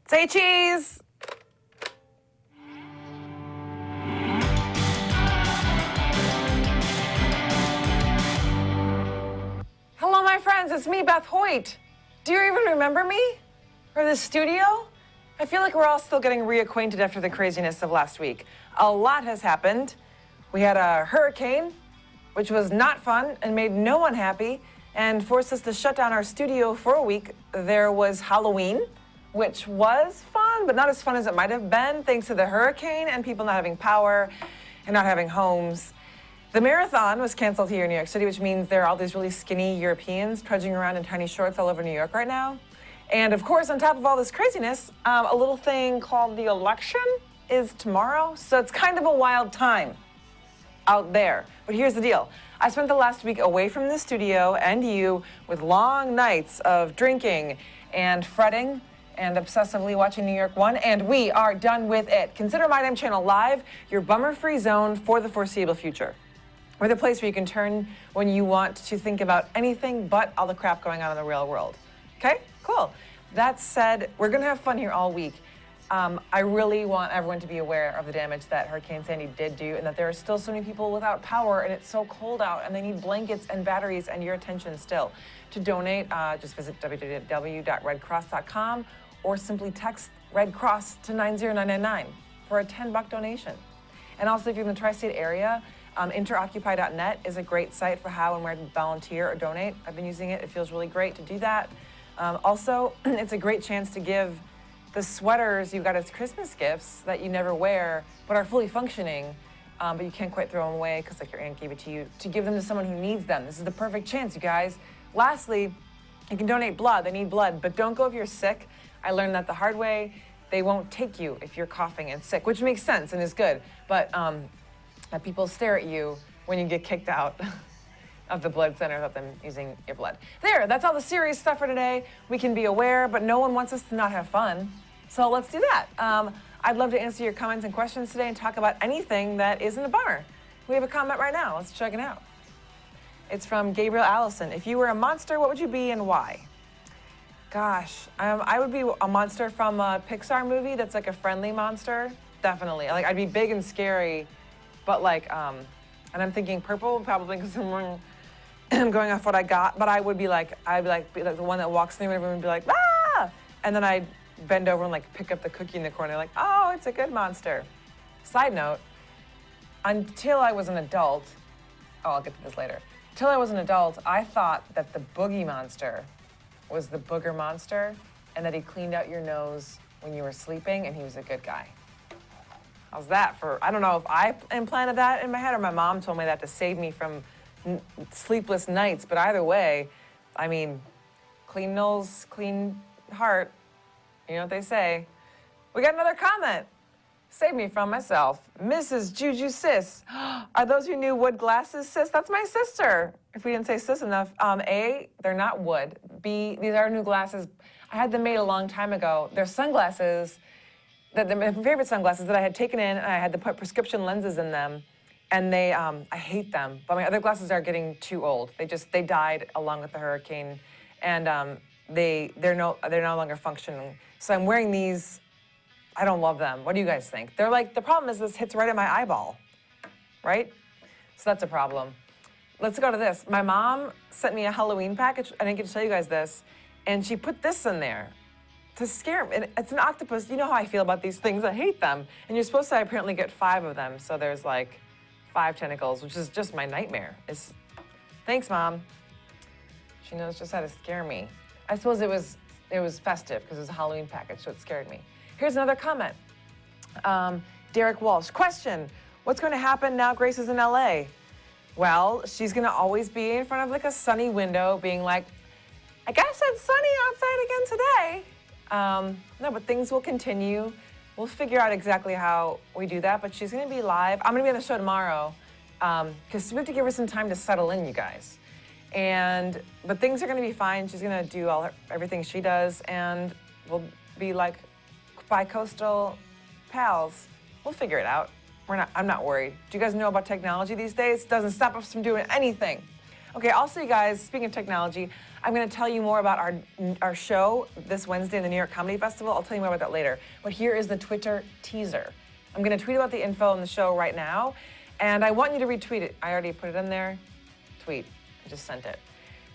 Say cheese! Hello, my friends, it's me, Beth Hoyt. Do you even remember me? Or the studio? I feel like we're all still getting reacquainted after the craziness of last week. A lot has happened. We had a hurricane, which was not fun and made no one happy and forced us to shut down our studio for a week. There was Halloween, which was fun, but not as fun as it might have been thanks to the hurricane and people not having power and not having homes. The marathon was canceled here in New York City, which means there are all these really skinny Europeans trudging around in tiny shorts all over New York right now. And of course, on top of all this craziness, a little thing called the election is tomorrow. So it's kind of a wild time out there. But here's the deal. I spent the last week away from the studio and you with long nights of drinking and fretting and obsessively watching New York 1, and we are done with it. Consider My Damn Channel Live your bummer-free zone for the foreseeable future. We're the place where you can turn when you want to think about anything but all the crap going on in the real world. Okay? Cool. That said, we're going to have fun here all week. I really want everyone to be aware of the damage that Hurricane Sandy did do and that there are still so many people without power and it's so cold out and they need blankets and batteries and your attention still. To donate, just visit www.redcross.com or simply text Red Cross to 90999 for a $10 donation. And also, if you're in the tri-state area, interoccupy.net is a great site for how and where to volunteer or donate. I've been using it. It feels really great to do that. Also, it's a great chance to give the sweaters you got as Christmas gifts that you never wear but are fully functioning, but you can't quite throw them away because like your aunt gave it to you, to give them to someone who needs them. This is the perfect chance, you guys. Lastly, you can donate blood. They need blood, but don't go if you're sick. I learned that the hard way. They won't take you if you're coughing and sick, which makes sense and is good. But people stare at you when you get kicked out of the blood center without them using your blood. There, that's all the serious stuff for today. We can be aware, but no one wants us to not have fun. So let's do that. I'd love to answer your comments and questions today and talk about anything that isn't a bummer. We have a comment right now. Let's check it out. It's from Gabriel Allison. If you were a monster, what would you be and why? Gosh, I would be a monster from a Pixar movie that's like a friendly monster. Definitely. Like I'd be big and scary, but like, and I'm thinking purple probably because I'm going off what I got. But I would be like, be like the one that walks in the room and be like, ah! And then I'd bend over and like pick up the cookie in the corner, like, oh, it's a good monster. Side note, until I was an adult, I'll get to this later. Until I was an adult, I thought that the boogie monster was the booger monster and that he cleaned out your nose when you were sleeping and he was a good guy. How's that for, I don't know if I implanted that in my head or my mom told me that to save me from sleepless nights, but either way, I mean, clean nose, clean heart, you know what they say. We got another comment. Save me from myself. Mrs. Juju Sis. Are those your new wood glasses, sis? That's my sister. If we didn't say sis enough. A, they're not wood. B, these are new glasses. I had them made a long time ago. They're sunglasses, they're my favorite sunglasses that I had taken in and I had to put prescription lenses in them. And they, I hate them. But my other glasses are getting too old. They died along with the hurricane. And they're no longer functioning. So I'm wearing these. I don't love them. What do you guys think? They're like, the problem is this hits right at my eyeball, right? So that's a problem. Let's go to this. My mom sent me a Halloween package. I didn't get to tell you guys this. And she put this in there to scare me. It's an octopus. You know how I feel about these things. I hate them. And you're supposed to apparently get 5 of them. So there's like 5 tentacles, which is just my nightmare. Thanks, Mom. She knows just how to scare me. I suppose it was festive because it was a Halloween package, so it scared me. Here's another comment. Derek Walsh. Question. What's going to happen now Grace is in LA? Well, she's going to always be in front of like a sunny window being like, I guess it's sunny outside again today. No, but things will continue. We'll figure out exactly how we do that, but she's going to be live. I'm going to be on the show tomorrow because we have to give her some time to settle in, you guys. But things are going to be fine. She's going to do everything she does, and we'll be like bi-coastal pals. We'll figure it out. I'm not worried. Do you guys know about technology these days? It doesn't stop us from doing anything. Okay, also, you guys, speaking of technology, I'm going to tell you more about our show this Wednesday in the New York Comedy Festival. I'll tell you more about that later. But here is the Twitter teaser. I'm going to tweet about the info in the show right now, and I want you to retweet it. I already put it in there. Tweet. I just sent it.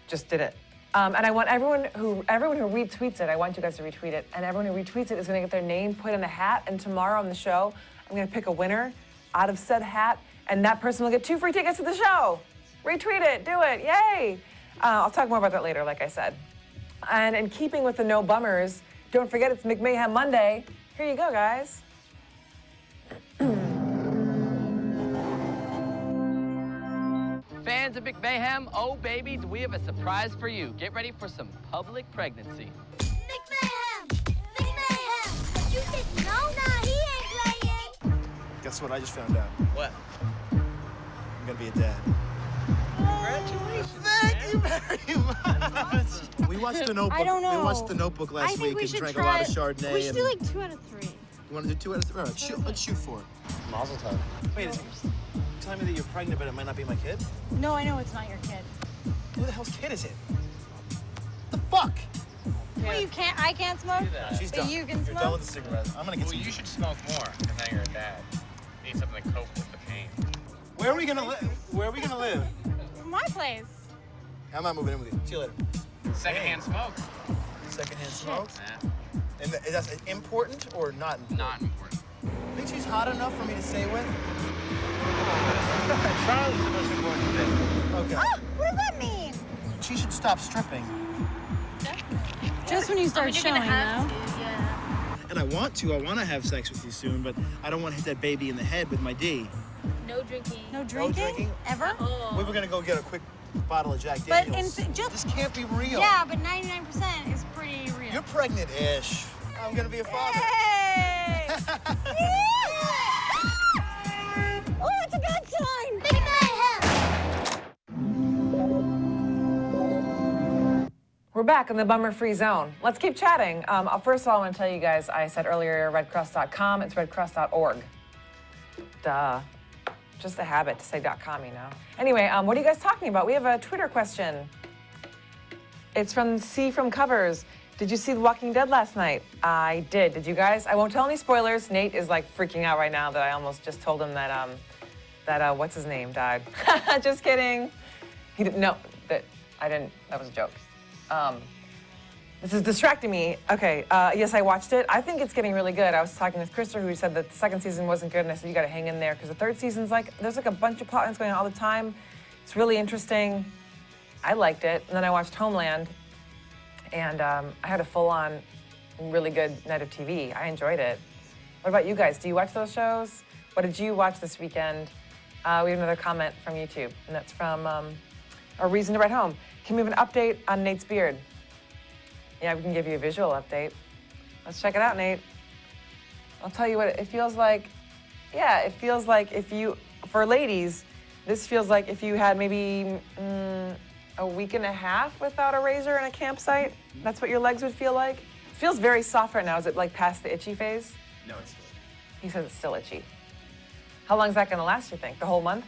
Just did it. And I want everyone who retweets it, I want you guys to retweet it. And everyone who retweets it is going to get their name put in a hat. And tomorrow on the show, I'm going to pick a winner out of said hat, and that person will get 2 free tickets to the show. Retweet it. Do it. Yay. I'll talk more about that later, like I said. And in keeping with the no bummers, don't forget it's McMayhem Monday. Here you go, guys. Fans of McMayhem, oh babies, we have a surprise for you. Get ready for some public pregnancy. McMayhem! McMayhem! You said no, nah, he ain't playing. Guess what I just found out? What? I'm gonna be a dad. Congratulations. Thank you very much. We watched The Notebook. I don't know. We watched The Notebook last week and drank a lot of Chardonnay. We should do like 2 out of 3. You want to do 2 out of 3? All right, let's shoot for it. Mazel tov. Wait a second. You're telling me that you're pregnant, but it might not be my kid? No, I know it's not your kid. Who the hell's kid is it? The fuck? Well, I can't smoke. She's But done. you can You're smoke. done with the cigarettes. I'm gonna get Well, some. you should smoke more, because now you're a dad. Need something to cope with the pain. Where are we gonna live? Where are we gonna live? My place. I'm not moving in with you. See you later. Secondhand smoke. Secondhand smoke. Nah, And is that important or not important? not important. Think she's hot enough for me to stay with? Charlotte's the most important thing. Okay. Oh, what does that mean? She should stop stripping. Just when you start showing, though. Yeah. And I want to have sex with you soon, but I don't want to hit that baby in the head with my D. No drinking. No drinking? drinking? Ever? We were gonna go get a quick bottle of Jack But Daniels. This can't be real. Yeah, but 99% is pretty real. You're pregnant-ish. I'm gonna be a father. Hey! Oh, it's a good sign! McMayhem! We're back in the bummer-free zone. Let's keep chatting. First of all, I want to tell you guys, I said earlier, redcross.com. It's redcross.org. Duh. Just a habit to say .com, you know. Anyway, what are you guys talking about? We have a Twitter question. It's from C from Covers. Did you see The Walking Dead last night? I did. Did you guys? I won't tell any spoilers. Nate is like freaking out right now that I almost just told him that what's his name died. Just kidding. He didn't. No, that I didn't. That was a joke. This is distracting me. Okay, yes, I watched it. I think it's getting really good. I was talking with Krista, who said that the second season wasn't good, and I said, you gotta hang in there, because the third season's like, there's like a bunch of plot lines going on all the time. It's really interesting. I liked it. And then I watched Homeland, and I had a full-on, really good night of TV. I enjoyed it. What about you guys? Do you watch those shows? What did you watch this weekend? We have another comment from YouTube, and that's from A Reason to Write Home. Can we have an update on Nate's beard? Yeah, we can give you a visual update. Let's check it out, Nate. I'll tell you what it feels like. Yeah, it feels like if you, for ladies, this feels like if you had maybe a week and a half without a razor in a campsite. That's what your legs would feel like. It feels very soft right now. Is it like past the itchy phase? No, it's still. He says it's still itchy. How long is that gonna last, you think? The whole month?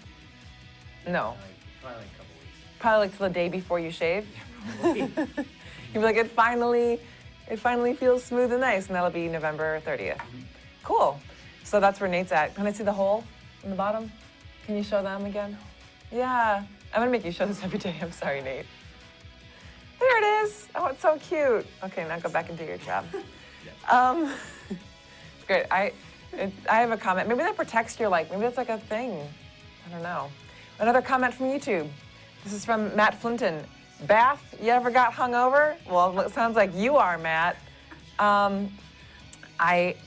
No. Probably like a couple weeks. Probably like till the day before you shave. You'll be like, it finally feels smooth and nice, and that'll be November 30th. Cool. So that's where Nate's at. Can I see the hole in the bottom? Can you show them again? Yeah. I'm gonna make you show this every day. I'm sorry, Nate. There it is. Oh, it's so cute. Okay, now go back and do your job. It's great. I have a comment. Maybe that protects your, like, maybe that's like a thing. I don't know. Another comment from YouTube. This is from Matt Flinton. Beth, you ever got hungover? Well, it sounds like you are, Matt.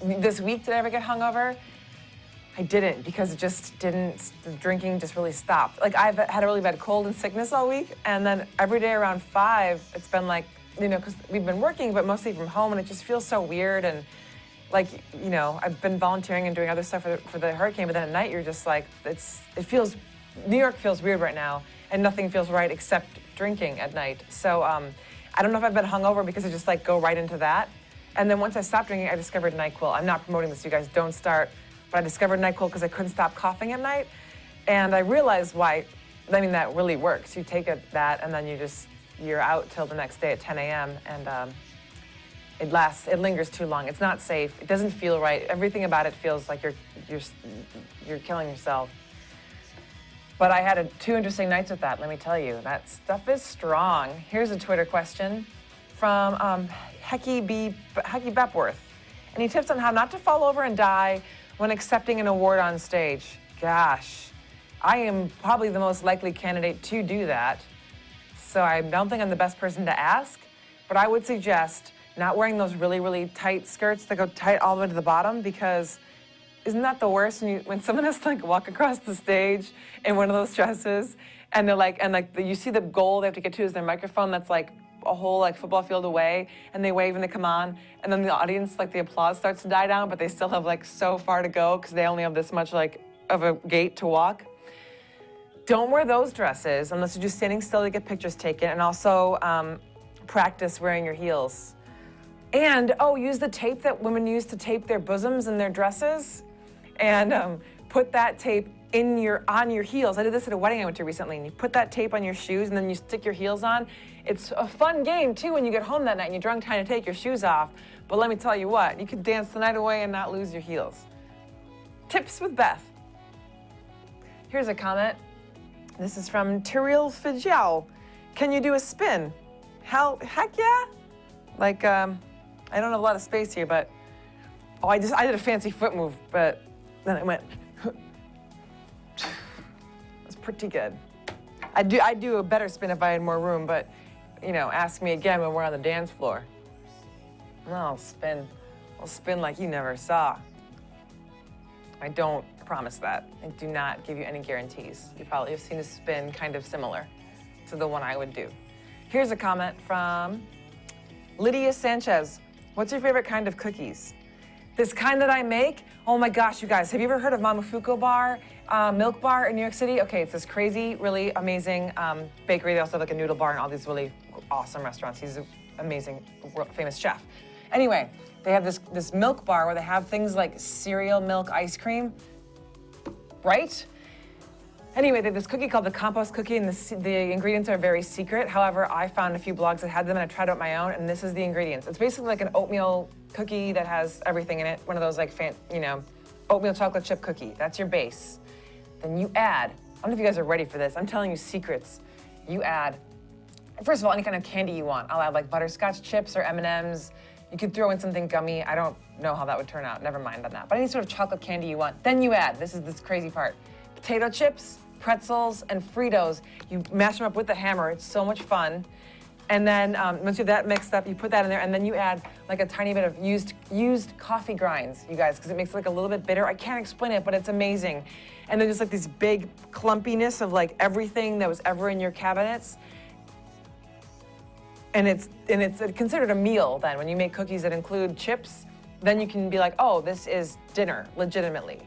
This week, did I ever get hungover? I didn't, because it just didn't, the drinking just really stopped. Like, I've had a really bad cold and sickness all week, and then every day around 5, it's been like, you know, because we've been working, but mostly from home, and it just feels so weird, and like, you know, I've been volunteering and doing other stuff for the hurricane, but then at night, you're just like, New York feels weird right now, and nothing feels right except drinking at night. So I don't know if I've been hungover because I just like go right into that. And then once I stopped drinking, I discovered NyQuil. I'm not promoting this, you guys don't start, but I discovered NyQuil because I couldn't stop coughing at night. And I realized why, I mean, that really works. You take that and then you just you're out till the next day at 10 a.m. and it lingers too long. It's not safe. It doesn't feel right. Everything about it feels like you're killing yourself. But I had two interesting nights with that, let me tell you. That stuff is strong. Here's a Twitter question from Hecky Bepworth. Any tips on how not to fall over and die when accepting an award on stage? Gosh, I am probably the most likely candidate to do that. So I don't think I'm the best person to ask, but I would suggest not wearing those really, really tight skirts that go tight all the way to the bottom, because isn't that the worst when someone has to like walk across the stage in one of those dresses and you see the goal they have to get to is their microphone that's like a whole like football field away, and they wave and they come on, and then the audience, like the applause starts to die down, but they still have like so far to go because they only have this much like of a gait to walk. Don't wear those dresses unless you're just standing still to get pictures taken, and also practice wearing your heels. And use the tape that women use to tape their bosoms and their dresses, and put that tape on your heels. I did this at a wedding I went to recently, and you put that tape on your shoes and then you stick your heels on. It's a fun game too when you get home that night and you're drunk trying to take your shoes off. But let me tell you what, you can dance the night away and not lose your heels. Tips with Beth. Here's a comment. This is from Tyrell Fijiao. Can you do a spin? Heck yeah. Like, I don't have a lot of space here, but I did a fancy foot move, but then it went. It's pretty good. I'd do a better spin if I had more room, but ask me again when we're on the dance floor. I'll spin like you never saw. I don't promise that. I do not give you any guarantees. You probably have seen a spin kind of similar to the one I would do. Here's a comment from Lydia Sanchez. What's your favorite kind of cookies? This kind that I make? Oh my gosh, you guys, have you ever heard of Momofuku Bar, Milk Bar in New York City? Okay, it's this crazy, really amazing bakery. They also have like a noodle bar and all these really awesome restaurants. He's an amazing, famous chef. Anyway, they have this milk bar where they have things like cereal milk ice cream, right? Anyway, they have this cookie called the compost cookie, and the ingredients are very secret. However, I found a few blogs that had them, and I tried out my own, and this is the ingredients. It's basically like an oatmeal cookie that has everything in it. One of those like, oatmeal chocolate chip cookie. That's your base. Then you add, I don't know if you guys are ready for this. I'm telling you secrets. You add, first of all, any kind of candy you want. I'll add like butterscotch chips or M&Ms. You could throw in something gummy. I don't know how that would turn out. Never mind on that. But any sort of chocolate candy you want. Then you add, this is this crazy part, potato chips, pretzels, and Fritos. You mash them up with the hammer. It's so much fun. And then once you have that mixed up, you put that in there, and then you add like a tiny bit of used coffee grinds, you guys, because it makes it like a little bit bitter. I can't explain it, but it's amazing. And then just like this big clumpiness of like everything that was ever in your cabinets. And it's considered a meal then. When you make cookies that include chips, then you can be like, oh, this is dinner, legitimately.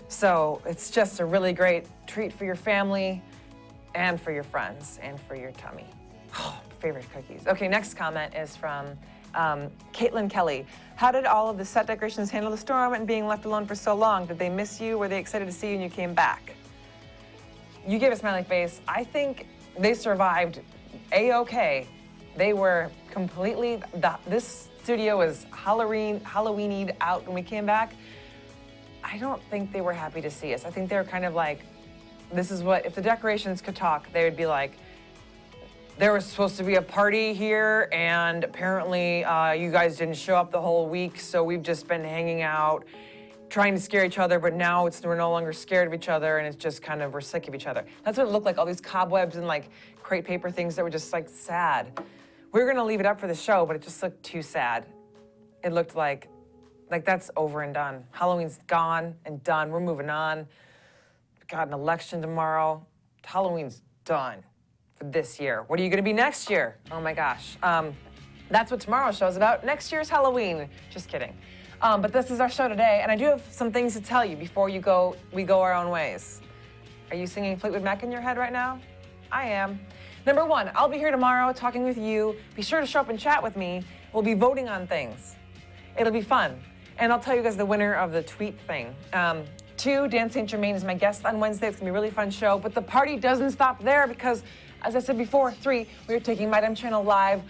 So it's just a really great treat for your family and for your friends and for your tummy. Oh, favorite cookies. Okay, next comment is from Caitlin Kelly. How did all of the set decorations handle the storm and being left alone for so long? Did they miss you? Were they excited to see you when you came back? You gave a smiley face. I think they survived A-okay. They were completely, this studio was Halloweenied out when we came back. I don't think they were happy to see us. I think they were kind of like, this is what, if the decorations could talk, they would be like, there was supposed to be a party here, and apparently you guys didn't show up the whole week, so we've just been hanging out, trying to scare each other, but now we're no longer scared of each other, and it's just kind of, we're sick of each other. That's what it looked like, all these cobwebs and like crepe paper things that were just like sad. We were gonna leave it up for the show, but it just looked too sad. It looked like that's over and done. Halloween's gone and done. We're moving on. We've got an election tomorrow. Halloween's done for this year. What are you gonna be next year? Oh my gosh. That's what tomorrow's show is about. Next year's Halloween. Just kidding. But this is our show today, and I do have some things to tell you before we go our own ways. Are you singing Fleetwood Mac in your head right now? I am. Number one, I'll be here tomorrow talking with you. Be sure to show up and chat with me. We'll be voting on things. It'll be fun. And I'll tell you guys the winner of the tweet thing. 2, Dan St. Germain is my guest on Wednesday. It's gonna be a really fun show, but the party doesn't stop there because As I said before, 3, we are taking My Damn Channel live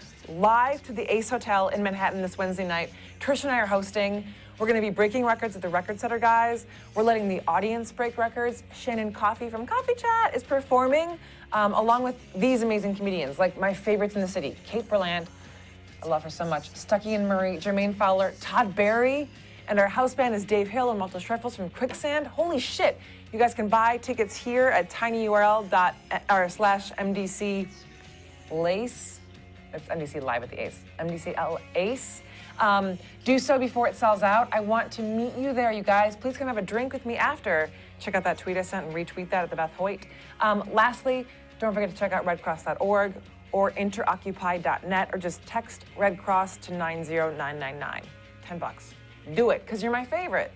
to the Ace Hotel in Manhattan this Wednesday night. Trish and I are hosting. We're going to be breaking records with the Record Setter guys. We're letting the audience break records. Shannon Coffey from Coffee Chat is performing, along with these amazing comedians, like my favorites in the city, Kate Berland. I love her so much. Stuckey and Murray, Jermaine Fowler, Todd Barry, and our house band is Dave Hill and Malta Schreifels from Quicksand. Holy shit. You guys can buy tickets here at tinyurl./MDC Lace. It's MDC Live at the Ace. MDCL Ace. Do so before it sells out. I want to meet you there, you guys. Please come have a drink with me after. Check out that tweet I sent and retweet that at the Beth Hoyt. Lastly, don't forget to check out redcross.org or interoccupy.net or just text Red Cross to 90999. $10. Do it, because you're my favorite.